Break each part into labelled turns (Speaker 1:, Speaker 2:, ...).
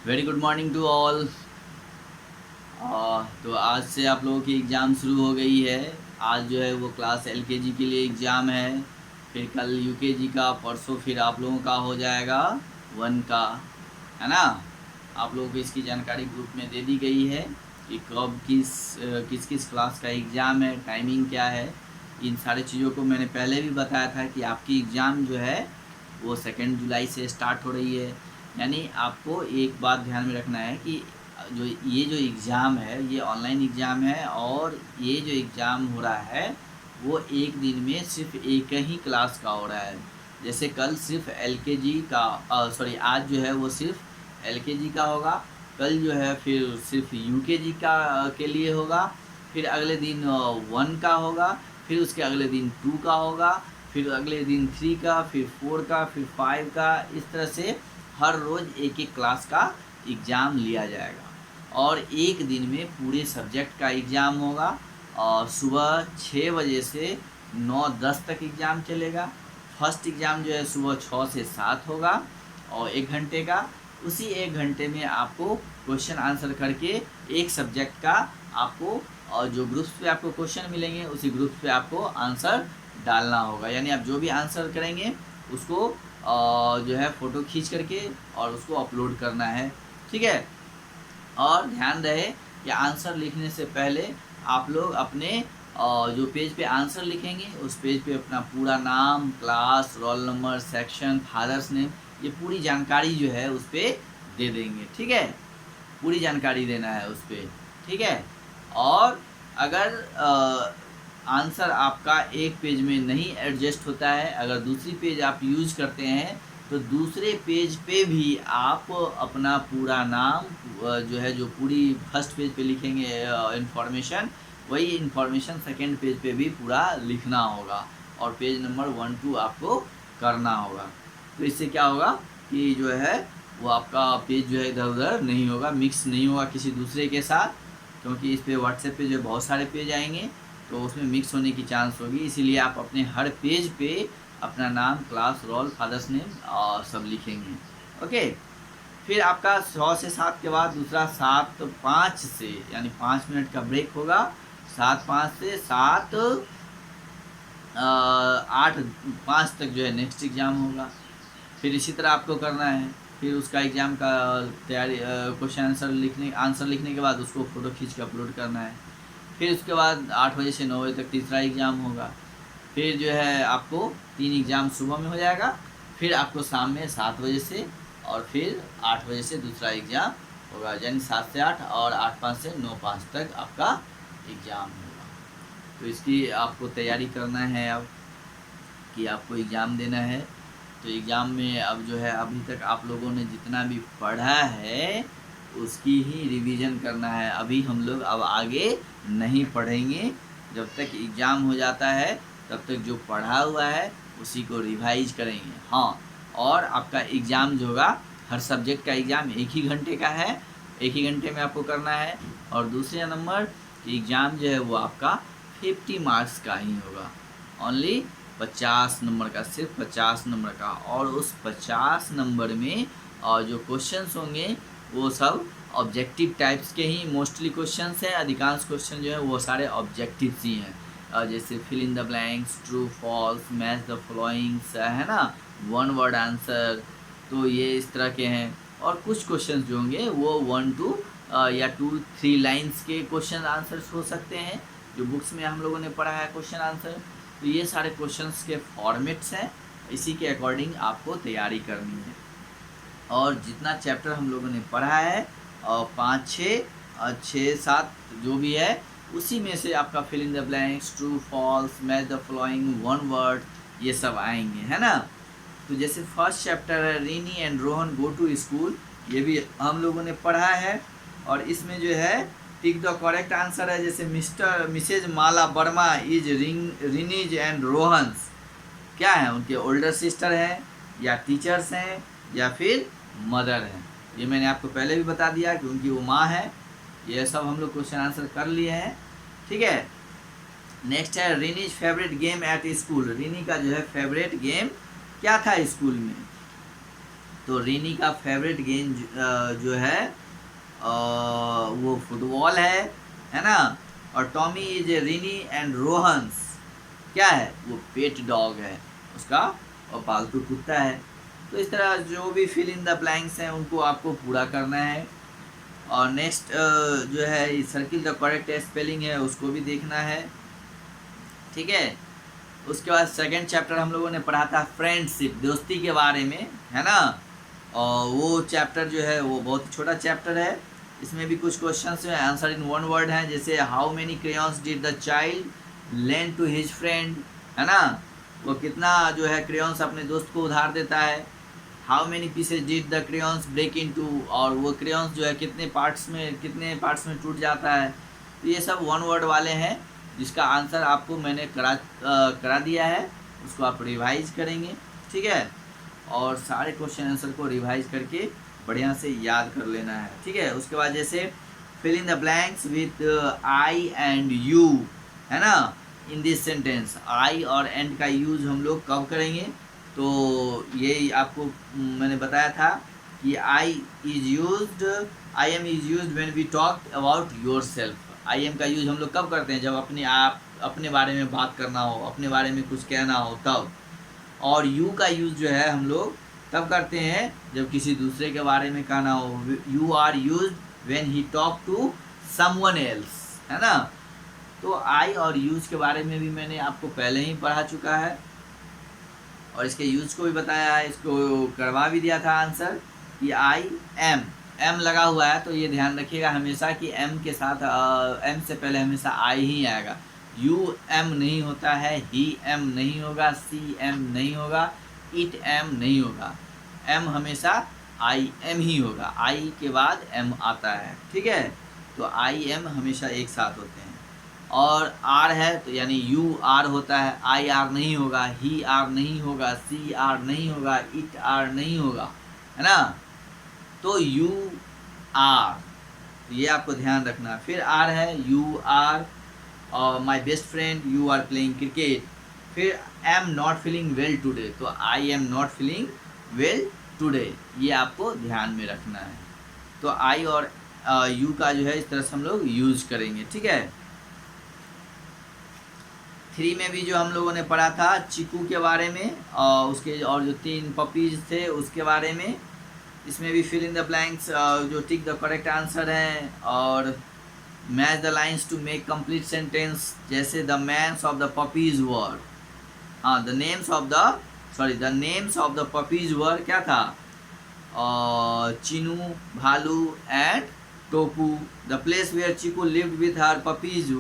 Speaker 1: Very good morning to all. तो आज से आप लोगों की एग्ज़ाम शुरू हो गई है। आज जो है वो क्लास एलकेजी के लिए एग्ज़ाम है। फिर कल यूकेजी का, परसों फिर आप लोगों का हो जाएगा वन का, है ना। आप लोगों को इसकी जानकारी ग्रुप में दे दी गई है कि कब किस किस क्लास का एग्ज़ाम है, टाइमिंग क्या है। इन सारी चीज़ों को मैंने पहले भी बताया था कि आपकी एग्ज़ाम जो है वो 2 जुलाई से स्टार्ट हो रही है। यानी आपको एक बात ध्यान में रखना है कि जो एग्ज़ाम है ये ऑनलाइन एग्ज़ाम है, और ये जो एग्ज़ाम हो रहा है वो एक दिन में सिर्फ एक ही क्लास का हो रहा है। जैसे कल सिर्फ एलकेजी का, सॉरी, आज जो है वो सिर्फ एलकेजी का होगा। कल जो है फिर सिर्फ यूकेजी का के लिए होगा। फिर अगले दिन वन का होगा। फिर उसके अगले दिन टू का होगा। फिर अगले दिन थ्री का, फिर फोर का, फिर फाइव का। इस तरह से हर रोज़ एक एक क्लास का एग्ज़ाम लिया जाएगा, और एक दिन में पूरे सब्जेक्ट का एग्ज़ाम होगा। और सुबह 6 बजे से 9-10 तक एग्ज़ाम चलेगा। फर्स्ट एग्ज़ाम जो है सुबह 6 से 7 होगा, और 1 घंटे का। उसी 1 घंटे में आपको क्वेश्चन आंसर करके एक सब्जेक्ट का आपको, और जो ग्रुप्स पे आपको क्वेश्चन मिलेंगे उसी ग्रुप्स पे आपको आंसर डालना होगा। यानी आप जो भी आंसर करेंगे उसको जो है फ़ोटो खींच करके और उसको अपलोड करना है, ठीक है। और ध्यान रहे कि आंसर लिखने से पहले आप लोग अपने जो पेज पे आंसर लिखेंगे उस पेज पे अपना पूरा नाम, class, roll number, section, father's name, ये पूरी जानकारी जो है उस पर दे देंगे, ठीक है। पूरी जानकारी देना है उस पर, ठीक है। और अगर आंसर आपका एक पेज में नहीं एडजस्ट होता है, अगर दूसरी पेज आप यूज़ करते हैं तो दूसरे पेज पे भी आप अपना पूरा नाम जो है, जो पूरी फर्स्ट पेज पे लिखेंगे इंफॉर्मेशन, वही इंफॉर्मेशन सेकंड पेज पे भी पूरा लिखना होगा, और पेज नंबर 1-2 आपको करना होगा। तो इससे क्या होगा कि जो है वो आपका पेज जो है इधर उधर नहीं होगा, मिक्स नहीं होगा किसी दूसरे के साथ, क्योंकि इस पे व्हाट्सएप पे जो बहुत सारे पेज आएंगे तो उसमें मिक्स होने की चांस होगी। इसीलिए आप अपने हर पेज पे अपना नाम, क्लास, रोल, फादर्स नेम और सब लिखेंगे, ओके। फिर आपका 100 से 7 के बाद दूसरा 7-5 से, यानी 5 मिनट का ब्रेक होगा। 7-5 से 8-5 तक जो है नेक्स्ट एग्ज़ाम होगा। फिर इसी तरह आपको करना है। फिर उसका एग्ज़ाम का तैयारी, क्वेश्चन आंसर लिखने के बाद उसको फ़ोटो खींच के अपलोड करना है। फिर उसके बाद 8 बजे से 9 बजे तक तीसरा एग्ज़ाम होगा। फिर जो है आपको 3 एग्ज़ाम सुबह में हो जाएगा। फिर आपको शाम में 7 बजे से, और फिर 8 बजे से दूसरा एग्ज़ाम होगा। यानी 7 से 8 और 8-5 से 9-5 तक आपका एग्ज़ाम होगा। तो इसकी आपको तैयारी करना है अब कि आपको एग्ज़ाम देना है। तो एग्ज़ाम में अब जो है अभी तक आप लोगों ने जितना भी पढ़ा है उसकी ही रिवीजन करना है। अभी हम लोग अब आगे नहीं पढ़ेंगे। जब तक एग्ज़ाम हो जाता है तब तक जो पढ़ा हुआ है उसी को रिवाइज करेंगे। हाँ, और आपका एग्ज़ाम जो होगा, हर सब्जेक्ट का एग्ज़ाम 1 ही घंटे का है, 1 ही घंटे में आपको करना है। और दूसरे नंबर एग्ज़ाम जो है वो आपका 50 मार्क्स का ही होगा, ओनली 50 नंबर का, सिर्फ 50 नंबर का। और उस 50 नंबर में जो क्वेश्चंस होंगे वो सब ऑब्जेक्टिव टाइप्स के ही मोस्टली क्वेश्चंस हैं। अधिकांश क्वेश्चन जो है वो सारे ऑब्जेक्टिव्स ही हैं, जैसे fill in the blanks, true false, match the followings, है ना, वन वर्ड आंसर। तो ये इस तरह के हैं। और कुछ क्वेश्चन जो होंगे वो 1-2 या 2-3 लाइन्स के क्वेश्चन आंसर्स हो सकते हैं, जो बुक्स में हम लोगों ने पढ़ा है क्वेश्चन आंसर। तो ये सारे क्वेश्चंस के फॉर्मेट्स हैं, इसी के अकॉर्डिंग आपको तैयारी करनी है। और जितना चैप्टर हम लोगों ने पढ़ा है, और 5-6-6-7 जो भी है, उसी में से आपका fill in the blanks, true false, match the following, one word, ये सब आएंगे, है ना। तो जैसे फर्स्ट चैप्टर है Reeni and Rohan go to school, ये भी हम लोगों ने पढ़ा है। और इसमें जो है टिक द करेक्ट आंसर है, जैसे Mrs Mala Verma is Rini's and Rohan's, क्या है, उनके ओल्डर सिस्टर हैं, या टीचर्स हैं, या फिर मदर हैं। ये मैंने आपको पहले भी बता दिया कि उनकी वो माँ है। ये सब हम लोग क्वेश्चन आंसर कर लिए हैं, ठीक है। नेक्स्ट है Rini's favourite game at school. Rini का जो है फेवरेट गेम क्या था स्कूल में। तो रीनी का फेवरेट गेम जो है वो फुटबॉल है ना। और Tommy is a René and Rohan's क्या है, वो पेट डॉग है उसका, और पालतू कुत्ता है। तो इस तरह जो भी फिल इन द ब्लैंक्स हैं उनको आपको पूरा करना है। और नेक्स्ट जो है सर्किल द करेक्ट स्पेलिंग है उसको भी देखना है, ठीक है। उसके बाद सेकंड चैप्टर हम लोगों ने पढ़ा था फ्रेंडशिप, दोस्ती के बारे में, है ना। और वो चैप्टर जो है वो बहुत छोटा चैप्टर है। इसमें भी कुछ क्वेश्चंस हैं आंसर इन वन वर्ड हैं, जैसे how many crayons did the child lend to his friend, है ना। वो कितना जो है क्रेयॉन्स अपने दोस्त को उधार देता है। How many pieces did the crayons break into, और वो क्रेयॉन्स जो है कितने पार्ट्स में टूट जाता है। तो ये सब वन वर्ड वाले हैं जिसका आंसर आपको मैंने करा दिया है, उसको आप रिवाइज करेंगे, ठीक है। और सारे क्वेश्चन आंसर को रिवाइज करके बढ़िया से याद कर लेना है, ठीक है। उसके बाद जैसे fill in the blanks with I and you, है ना, इन दिस सेंटेंस। आई और एंड का यूज़ हम लोग कब करेंगे, तो ये आपको मैंने बताया था कि I am is used when we talk about yourself. I am का यूज़ हम लोग कब करते हैं, जब अपने बारे में बात करना हो, अपने बारे में कुछ कहना हो तब। और यू का यूज़ जो है हम लोग तब करते हैं जब किसी दूसरे के बारे में कहना हो। You are used when he talk to someone else, है ना। तो आई और यूज़ के बारे में भी मैंने आपको पहले ही पढ़ा चुका है और इसके यूज़ को भी बताया है, इसको करवा भी दिया था आंसर कि आई एम लगा हुआ है, तो ये ध्यान रखिएगा हमेशा कि एम के साथ एम से पहले हमेशा आई ही आएगा। यू एम नहीं होता है, ही एम नहीं होगा, सी एम नहीं होगा, इट एम नहीं होगा, एम हमेशा आई एम ही होगा, आई के बाद एम आता है, ठीक है। तो आई एम हमेशा एक साथ होते हैं। और आर है तो यानी यू आर होता है, आई आर नहीं होगा, ही आर नहीं होगा, सी आर नहीं होगा, इट आर नहीं होगा, है ना। तो यू आर, ये आपको ध्यान रखना। फिर आर है you are my best friend, you are playing cricket. फिर am not feeling well today, तो I am not feeling well today, ये आपको ध्यान में रखना है। तो आई और यू का जो है इस तरह से हम लोग यूज़ करेंगे, ठीक है। 3 में भी जो हम लोगों ने पढ़ा था चीकू के बारे में और उसके और जो 3 पपीज थे उसके बारे में। इसमें भी फिल इन द ब्लैंक्स जो टिक द करेक्ट आंसर है और match the lines to make complete sentence, जैसे the names of the puppies were, हाँ the names of the puppies were क्या था, Chinu, Bhalu and Topu. The place where Chiku lived with her puppies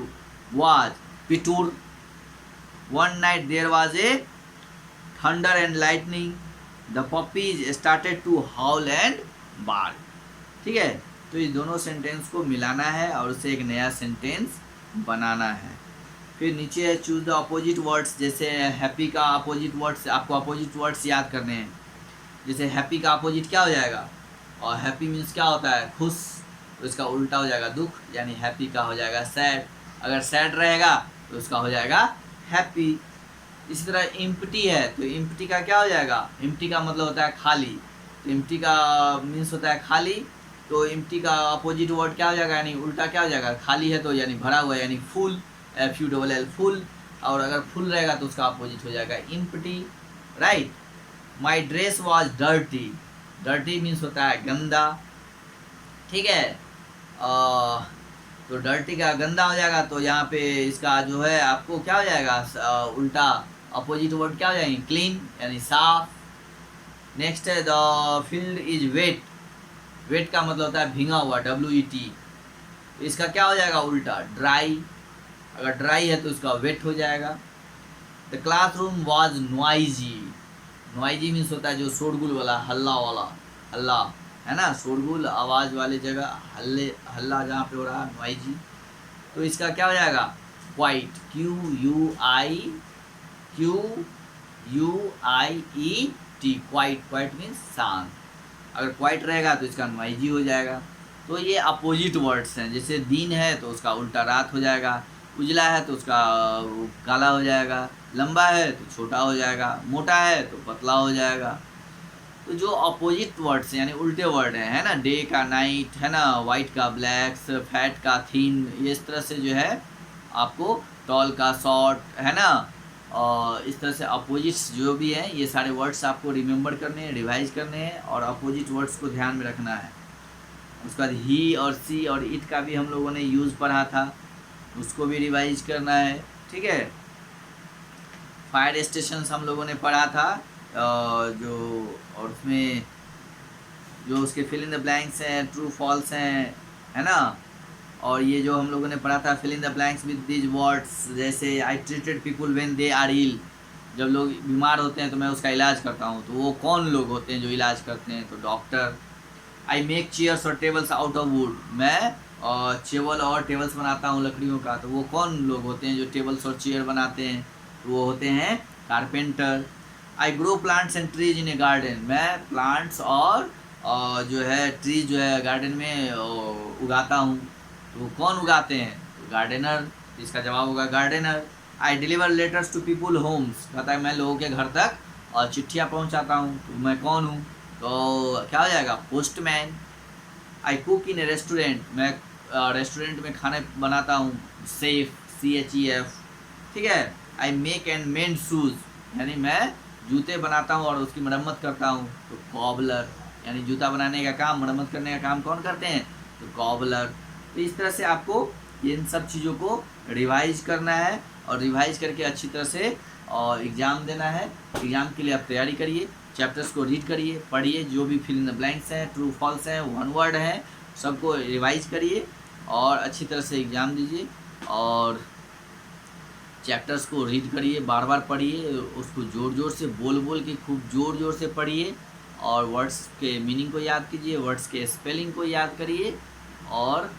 Speaker 1: was Pitur. One night there was a thunder and lightning. The puppies started to howl and bark. ठीक है, तो ये दोनों sentence को मिलाना है और उससे एक नया सेंटेंस बनाना है। फिर नीचे है चूज द अपोजिट वर्ड्स, जैसे हैप्पी का अपोजिट वर्ड्स, आपको अपोजिट वर्ड्स याद करने हैं। जैसे हैप्पी का अपोजिट क्या हो जाएगा, और हैप्पी मीन्स क्या होता है, खुश, तो इसका उल्टा हो जाएगा दुख, यानी हैप्पी का हो जाएगा सैड। अगर सैड रहेगा तो उसका हो जाएगा हैप्पी। इसी तरह इम्प्टी है तो इम्प्टी का क्या हो जाएगा, इम्प्टी का मतलब होता है खाली, तो इम्प्टी का मीन्स होता है खाली, तो इम्प्टी का अपोजिट वर्ड क्या हो जाएगा, यानी उल्टा क्या हो जाएगा, खाली है तो यानी भरा हुआ है, यानी फुल, FULL फुल। और अगर फुल रहेगा तो उसका अपोजिट हो जाएगा empty, right. My dress was dirty, dirty means होता है गंदा, ठीक है। तो डर्टी का गंदा हो जाएगा, तो यहाँ पे इसका जो है आपको क्या हो जाएगा, उल्टा अपोजिट वर्ड क्या हो जाएंगे, क्लीन यानी साफ। नेक्स्ट है the field is wet, wet का मतलब होता है भींगा हुआ, WET, तो इसका क्या हो जाएगा उल्टा, ड्राई। अगर ड्राई है तो इसका वेट हो जाएगा। The classroom was noisy, noisy means होता है जो शोरगुल वाला, हल्ला वाला, हल्ला है ना, शोरगुल आवाज़ वाली जगह, हल्ला जहाँ पे हो रहा है, नॉइजी। तो इसका क्या हो जाएगा, quite, QUIET, quite, quite means शांत। अगर क्वाइट रहेगा तो इसका नॉइजी हो जाएगा। तो ये अपोजिट वर्ड्स हैं, जैसे दिन है तो उसका उल्टा रात हो जाएगा, उजला है तो उसका काला हो जाएगा, लंबा है तो छोटा हो जाएगा, मोटा है तो पतला हो जाएगा। तो जो अपोजिट वर्ड्स यानी उल्टे वर्ड है ना, डे का नाइट है ना, वाइट का ब्लैक, फैट का थीन, ये इस तरह से जो है आपको टॉल का शॉर्ट है ना, और इस तरह से अपोजिट्स जो भी हैं ये सारे वर्ड्स आपको रिमेंबर करने हैं, रिवाइज करने हैं और अपोजिट वर्ड्स को ध्यान में रखना है। उसके बाद ही और सी और इट का भी हम लोगों ने यूज़ पढ़ा था, उसको भी रिवाइज करना है। ठीक है, फायर स्टेशन हम लोगों ने पढ़ा था जो, और उसमें जो उसके फिल इन द ब्लैंक्स हैं, ट्रू फॉल्स हैं, है ना। और ये जो हम लोगों ने पढ़ा था fill in the blanks with these words, जैसे I treated people when they are ill, जब लोग बीमार होते हैं तो मैं उसका इलाज करता हूँ, तो वो कौन लोग होते हैं जो इलाज करते हैं, तो डॉक्टर। आई मेक चेयर्स और टेबल्स आउट ऑफ वुड, मैं चेवल और टेबल्स बनाता हूँ लकड़ियों का, तो वो कौन लोग होते हैं जो टेबल्स और चेयर बनाते हैं, तो वो होते हैं carpenter. I grow plants and trees in A garden, मैं प्लांट्स और जो है ट्रीज जो है गार्डन में उगाता हूँ, तो वो कौन उगाते हैं, तो गार्डनर। इसका जवाब होगा gardener. I deliver letters to people homes, कहता है मैं लोगों के घर तक चिट्ठियाँ पहुँचाता हूँ, तो मैं कौन हूँ, तो क्या हो जाएगा, postman. I cook in A restaurant, मैं रेस्टोरेंट में खाने बनाता हूँ, सेफ, CHEF। ठीक है। I make and mend shoes, यानी मैं जूते बनाता हूँ और उसकी मरम्मत करता हूँ, तो कॉबलर, यानी जूता बनाने का काम, मरम्मत करने का काम कौन करते हैं, तो कॉबलर। तो इस तरह से आपको इन सब चीज़ों को रिवाइज करना है और रिवाइज करके अच्छी तरह से एग्ज़ाम देना है। एग्ज़ाम के लिए आप तैयारी करिए, चैप्टर्स को रीड करिए, पढ़िए, जो भी फिल इन द ब्लैंक्स हैं, ट्रू फॉल्स हैं, वन वर्ड हैं, सबको रिवाइज करिए और अच्छी तरह से एग्ज़ाम दीजिए। और चैप्टर्स को रीड करिए, बार बार पढ़िए, उसको ज़ोर ज़ोर से बोल बोल के खूब ज़ोर ज़ोर से पढ़िए और वर्ड्स के मीनिंग को याद कीजिए, वर्ड्स के स्पेलिंग को याद करिए और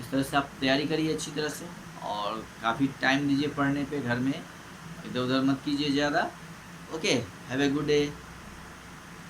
Speaker 1: इस तरह से आप तैयारी करिए अच्छी तरह से और काफ़ी टाइम दीजिए पढ़ने पे घर में, इधर उधर मत कीजिए ज़्यादा। Okay, have a good day.